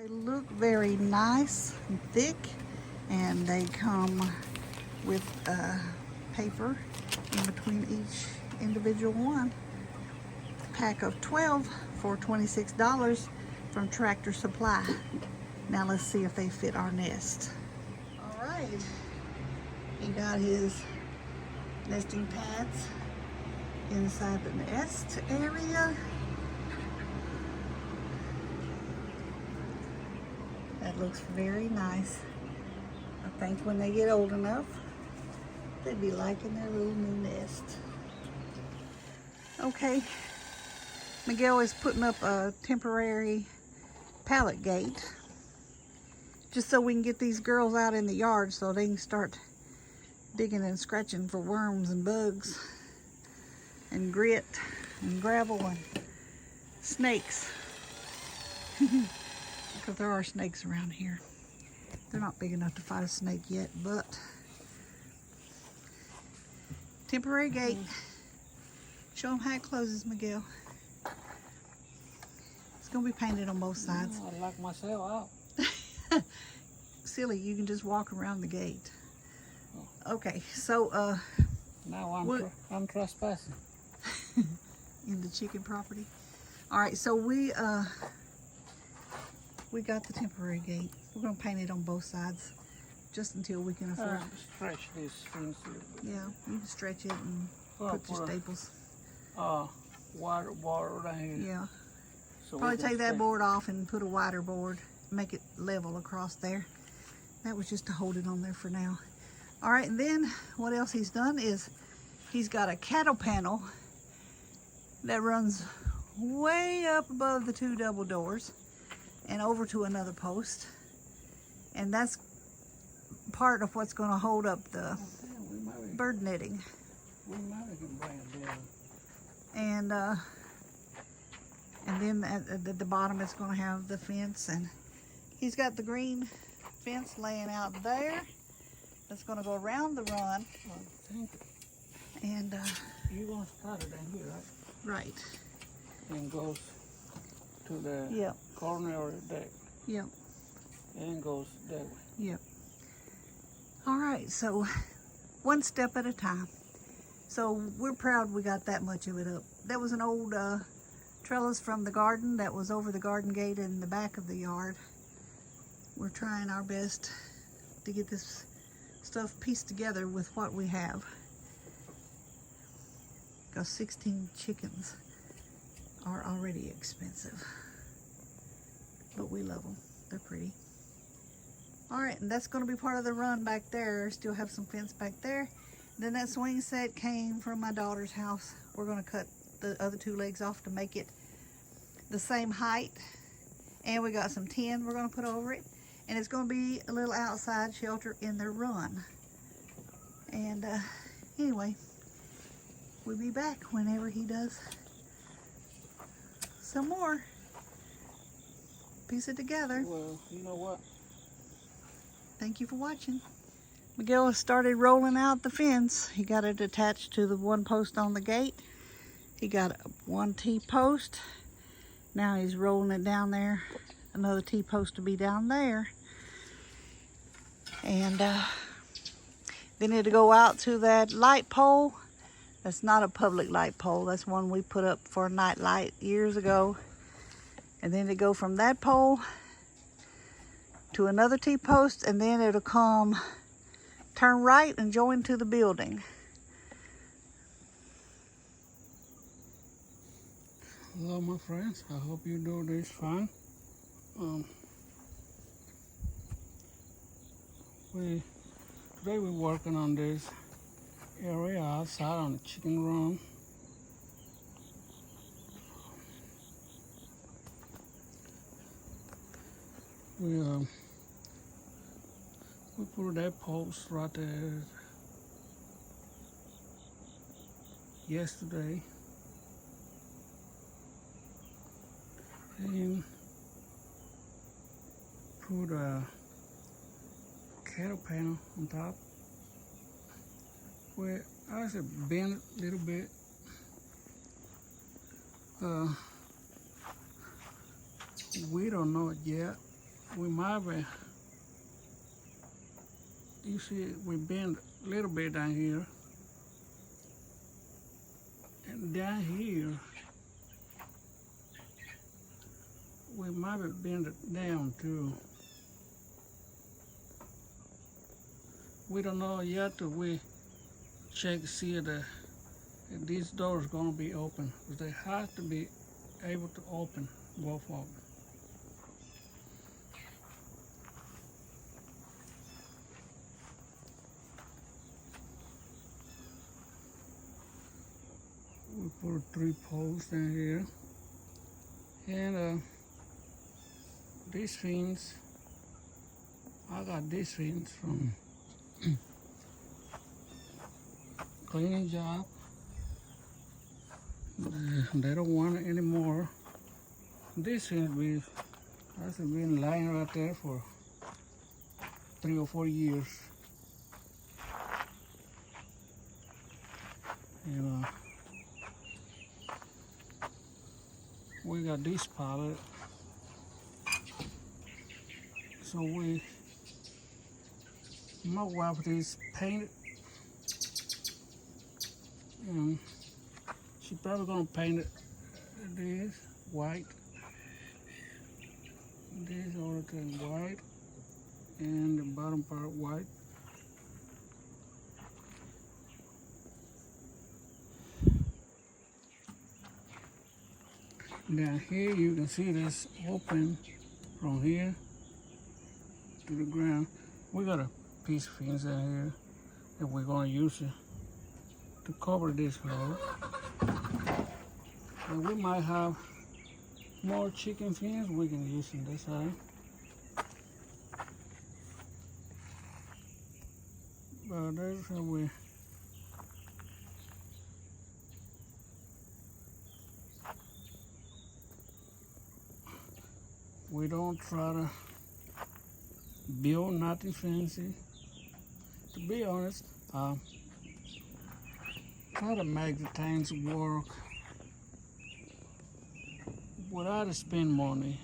They look very nice and thick, and they come with paper in between each individual one. Pack of 12 for $26 from Tractor Supply. Now let's see if they fit our nest. All right, he got his nesting pads inside the nest area. That looks very nice. I think when they get old enough, they'd be liking their little new nest. Okay, Miguel is putting up a temporary pallet gate just so we can get these girls out in the yard so they can start digging and scratching for worms and bugs and grit and gravel and snakes. Because there are snakes around here. They're not big enough to fight a snake yet, but temporary gate. Show them how it closes, Miguel. It's gonna be painted on both sides. I lock myself out. Silly, you can just walk around the gate. Okay, so now I'm trespassing. in the chicken property. All right, so we got the temporary gate. We're gonna paint it on both sides, just until we can afford. Stretch these things a little bit. Yeah, you can stretch it and put your staples. Water board right here. Yeah. So Probably take that board off and put a wider board, make it level across there. That was just to hold it on there for now. All right, and then what else he's done is he's got a cattle panel that runs way up above the two double doors and over to another post. And that's part of what's gonna hold up the bird netting. We might can bring it down. And then at the bottom it's going to have the fence, and he's got the green fence laying out there that's going to go around the run. And you're going to start it down here, right? Right. And goes to the corner of the deck. Yep. And goes that way. Yep. All right, so one step at a time. So we're proud we got that much of it up. That was an old trellis from the garden that was over the garden gate in the back of the yard. We're trying our best to get this stuff pieced together with what we have. Because 16 chickens are already expensive. But we love them. They're pretty. All right, and that's going to be part of the run back there. Still have some fence back there. Then that swing set came from my daughter's house. We're going to cut the other two legs off to make it the same height. And we got some tin we're going to put over it. And it's going to be a little outside shelter in the run. And anyway, we'll be back whenever he does some more. Piece it together. Well, you know what? Thank you for watching. Miguel has started rolling out the fence. He got it attached to the one post on the gate. He got one T-post. Now he's rolling it down there. Another T-post to be down there. And then it'll go out to that light pole. That's not a public light pole. That's one we put up for a night light years ago. And then it go from that pole to another T-post, and then it'll come turn right and join to the building. Hello, my friends. I hope you do this fine. Today we're working on this area outside on the chicken run. We put that post right there yesterday, and put a cattle panel on top where I should bend it a little bit. We don't know it yet. we might be, you see, we bend a little bit down here. And down here, we might be bend it down too. We don't know yet till we check, see if these doors gonna be open. Because they have to be able to open, both of them. We put 3 poles down here. And these fins, I got these fins from cleaning job. They don't want it anymore. This fins has been lying right there for 3 or 4 years. And we got this pallet. So my wife is painted. And she probably gonna paint it this white. This all thing white. And the bottom part white. Down here you can see this open from here to the ground. We got a piece of fence down here that we're gonna use it to cover this floor. And we might have more chicken fins we can use on this side. But that's how we don't try to build nothing fancy. To be honest, try to make the things work without spending money.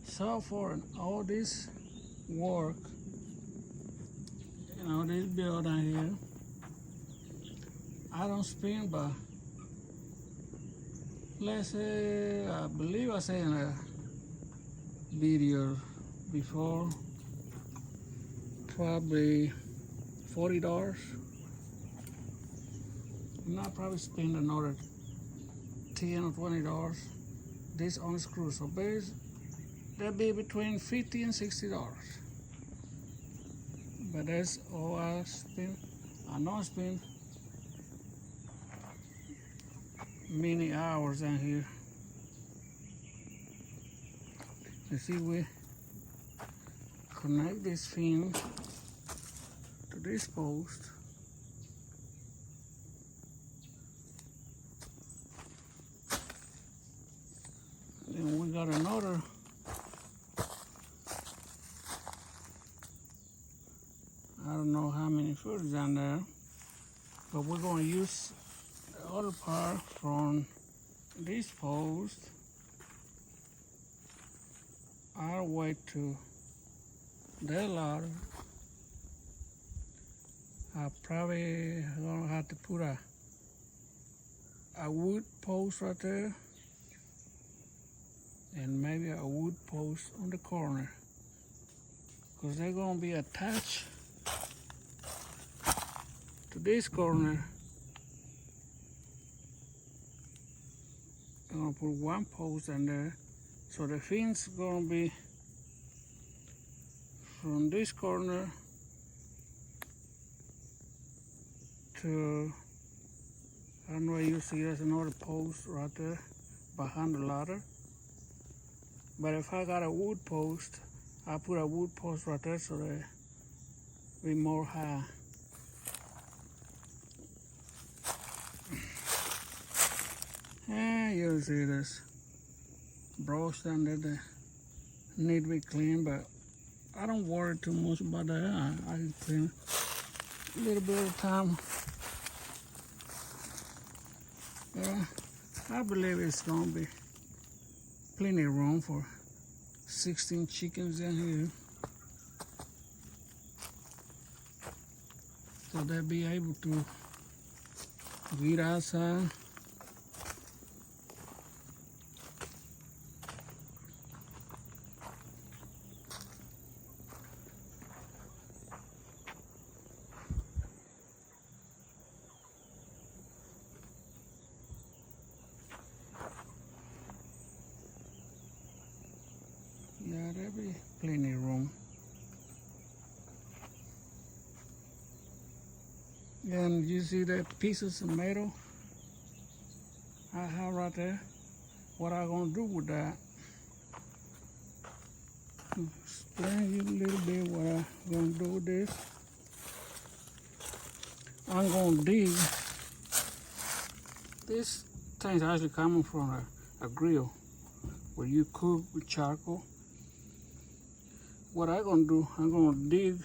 So for all this work, this build down here, I don't spend, but let's say, I believe I said in a video before, probably $40. And I'll probably spend another $10 or $20. This on screw, so that'd be between $50 and $60. But that's all I spend. I know I spend many hours down here. You see, we connect this fin to this post. Then we got another I don't know how many foot is down there, but we're going to use the other part from this post all the way to that ladder. I probably gonna have to put a wood post right there and maybe a wood post on the corner, because they're gonna be attached to this corner. I'm gonna put one post in there, so the fins gonna be from this corner to, I don't know, you see there's another post right there behind the ladder. But if I got a wood post, I put a wood post right there so they be more high. And you see this brush down there that need to be cleaned, but I don't worry too much about that. I can clean a little bit at a time. Yeah, I believe it's gonna be plenty of room for 16 chickens in here. So they'll be able to eat outside. Yeah, there'll be plenty of room. And you see that piece of tomato I have right there? What I'm gonna do with that? Explain you a little bit what I'm gonna do with this. I'm gonna dig. This thing's actually coming from a grill where you cook with charcoal. What I'm gonna do, I'm gonna dig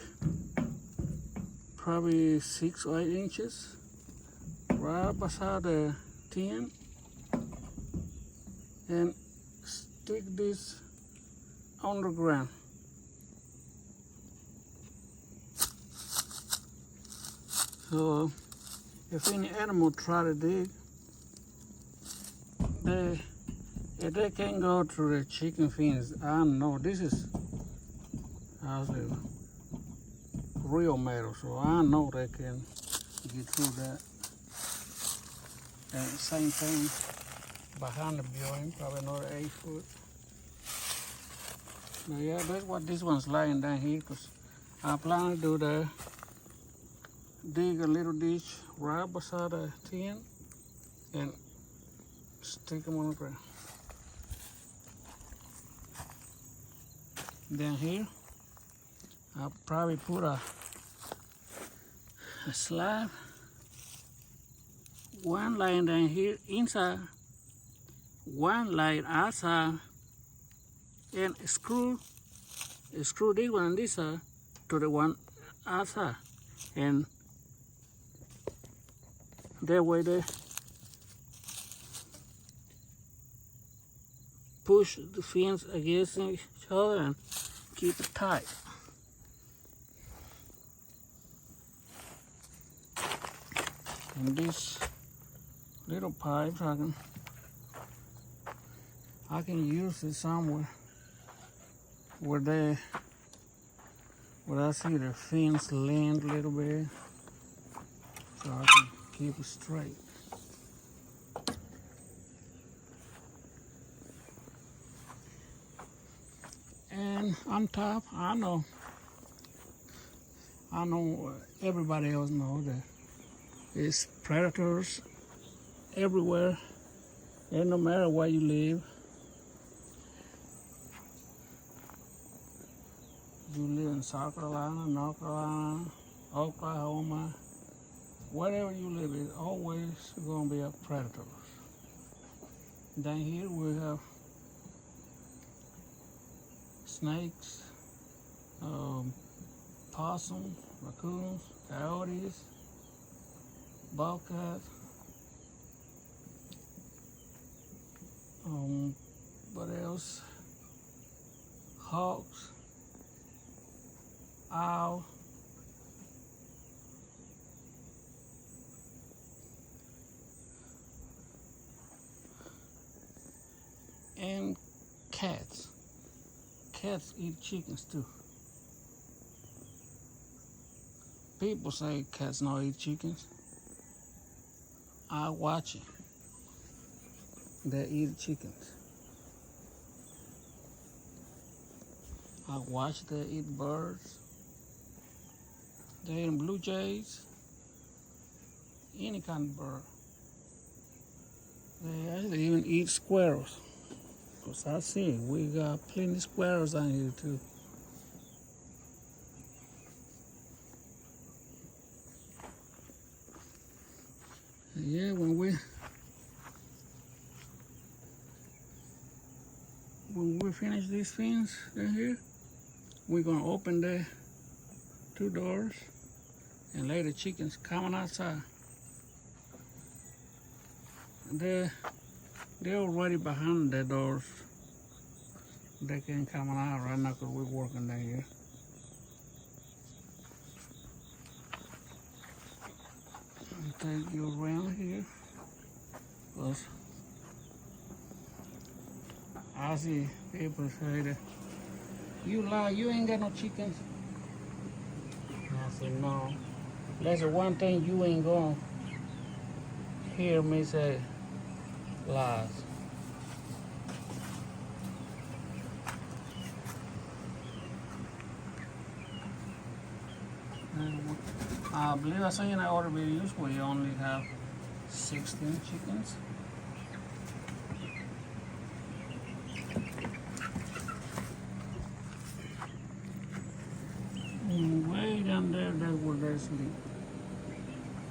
probably 6 or 8 inches right beside the tin and stick this on the ground. So if any animal try to dig, if they can go through the chicken fence, I know this is actually real metal, so I know they can get through that. And same thing behind the building, probably another 8 foot. Now, yeah, that's what this one's lying down here, because I plan to do dig a little ditch right beside the tin and stick them on the ground. Down here, I'll probably put a slab, one line down here inside, one line outside, and screw this one on this side to the one outside, and that way they push the fence against each other and keep it tight. And these little pipes, I can use it somewhere where I see the fence land a little bit, so I can keep it straight. And on top, I know everybody else knows that there's predators everywhere, and no matter where you live. You live in South Carolina, North Carolina, Oklahoma, wherever you live, it's always going to be a predator. Down here we have snakes, possums, raccoons, coyotes, bobcats, what else? Hawks, owl, and cats. Cats eat chickens too. People say cats don't eat chickens. I watch it. They eat chickens. I watch they eat birds. They eat blue jays. Any kind of bird. They actually even eat squirrels. Because I see we got plenty of squirrels down here too. Yeah, when we finish this fence down here, we're gonna open the 2 doors and let the chickens coming outside. They're already behind the doors. They can't come out right now because we're working down here. I'll take you around here. Because I see people say that, you lie, you ain't got no chickens. I said, no. That's the one thing you ain't gonna hear me say lies. I believe I saw in our other videos where you only have 16 chickens. And way down there, that's where they sleep.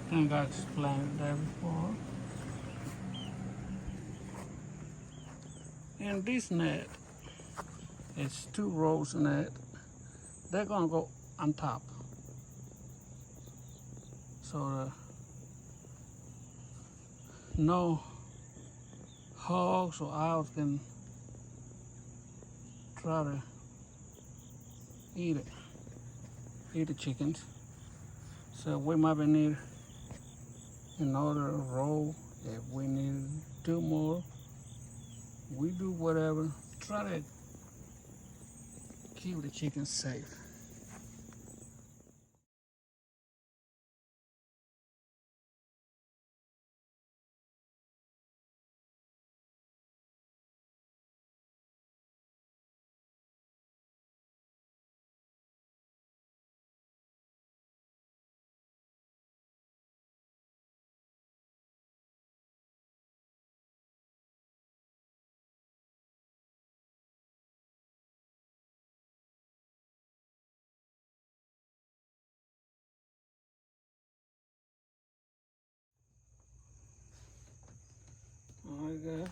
I think I explained that before. And this net, it's 2 rows net. They're gonna go on top. So no hogs or owls can try to eat the chickens. So we might need another row. If we need 2 more, we do whatever. Try to keep the chickens safe. I guess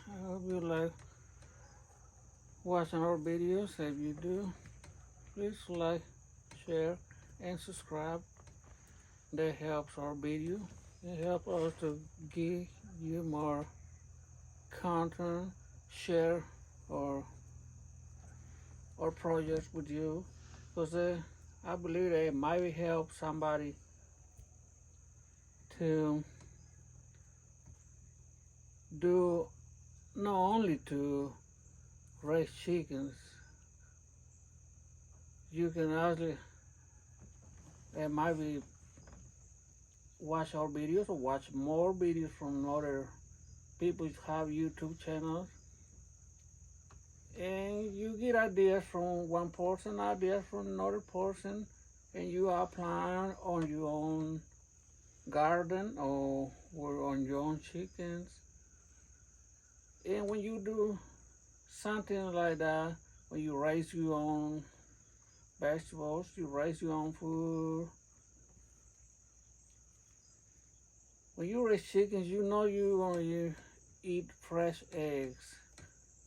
I hope you like watching our videos. If you do, please like, share, and subscribe. That helps our video. It helps us to give you more content, share our projects with you, because I believe that it might help somebody to do, not only to raise chickens. You can actually, it might be watch our videos or watch more videos from other people who have YouTube channels, and you get ideas from one person, ideas from another person, and you apply on your own garden or on your own chickens. And when you do something like that, when you raise your own vegetables, you raise your own food. When you raise chickens, you know you're going to eat fresh eggs.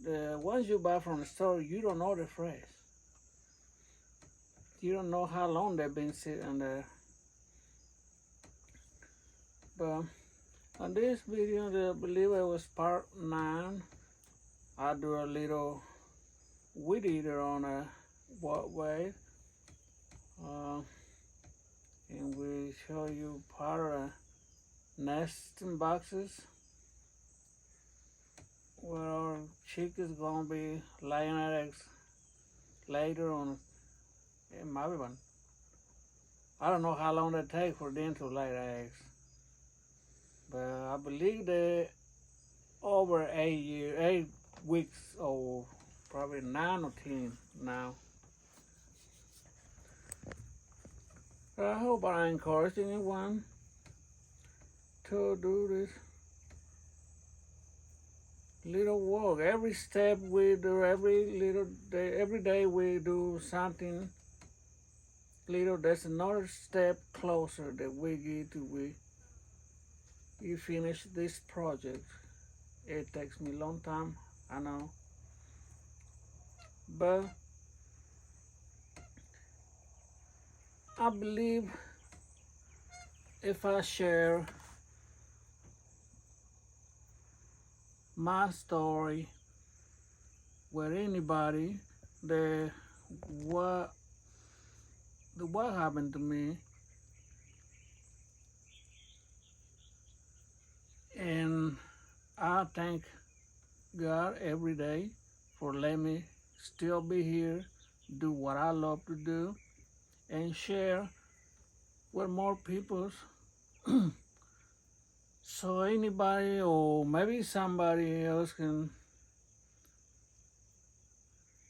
The ones you buy from the store, you don't know they're fresh. You don't know how long they've been sitting there. But on this video, I believe it was part 9. I do a little weed eater on a walkway. And we show you part of nesting boxes where our chickens gonna be laying eggs later on. It might be one. I don't know how long it takes for them to lay the eggs, but I believe they're over 8 weeks old, probably 9 or 10 now. But I hope I encourage anyone to do this little work. Every step we do, every day we do something little. There's another step closer that we get to we finish this project. It takes me a long time, I know, but I believe if I share my story with anybody that what happened to me, and I thank God every day for letting me still be here, do what I love to do, and share with more people. So anybody or maybe somebody else can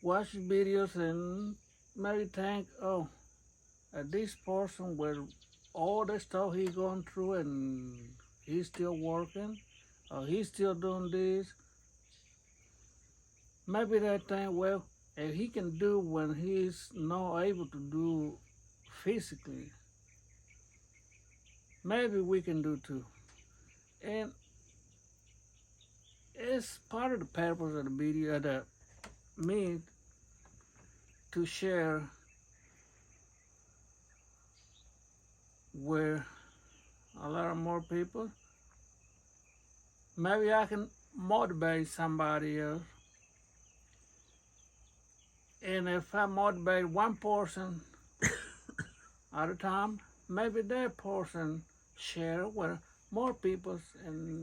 watch videos and maybe think, oh, this person with all the stuff he's going through and he's still working, or he's still doing this. Maybe they think, well, if he can do when he's not able to do physically, maybe we can do too. And it's part of the purpose of the video that me to share with a lot of more people. Maybe I can motivate somebody else. And if I motivate one person at a time, maybe that person share with more people, and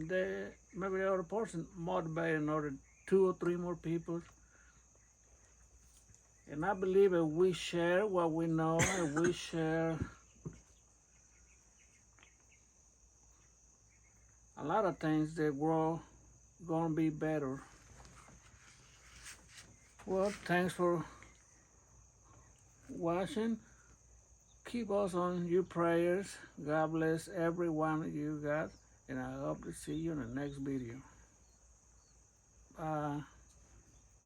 maybe the other person motivate another 2 or 3 more people. And I believe if we share what we know, if we share a lot of things, that we're gonna be better. Well, thanks for watching. Keep us on your prayers. God bless every one of you guys, and I hope to see you in the next video. Bye.